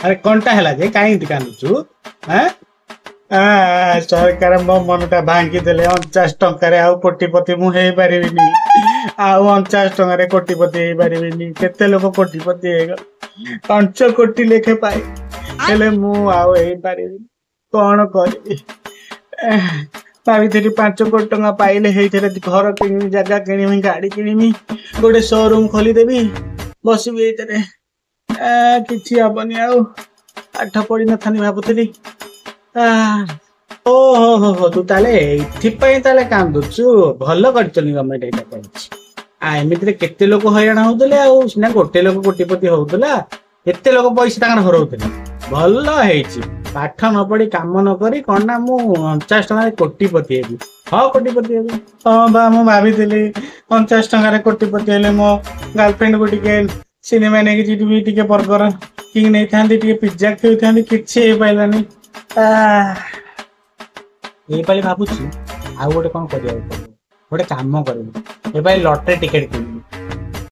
अरे कौनटा है जे कहीं कांदुचु सरकार मो मनटा भांगी देले 49 टंकार आउ कोटिपति मु हे पारिबिनी आउ 49 टंकार कोटिपति हे पारिबिनी केते लोक कोटिपति हे 5 कोटी लेखे पाए हेले मु आउ हे पारिबिनी कौन करी भाई 5 कोटी टंका पाइले हेइथरे घर किनिमी जगह किनिमी गाड़ी किनिमी गोटे शोरूम खोलीदेवी बसबी एइथरे किछि हबनी आउ पाठ पढ़ी न थानी भाबुथली ओहो हो तू ताले एथिपाई ताले कांदुचु भल करचनी गवर्नमेंट एटा कहछि एमितिरे केते लोक हैरान होउतले आ सिना गोटे लोक कोटिपति होउतला केते लोक पैसा तांगर हरौतले भल हेछि पाठ न पढ़ी काम न करी कोन ना मु 49 टका कोटिपति हेबी हां कोटिपति हेबी हां बा मु भाबितली 50 टका कोटिपति हेले मो गर्लफ्रेंड को टिके सिनेमा ने जिबी टिके बर्गर कि नै थांदी टिके पिज्जा खाइ थांदी किछि हे पाइलानी ए पाली भाबुछि आ गोटे कोन करिया गोटे काम करिबो ए पाली लॉटरी टिकट किनि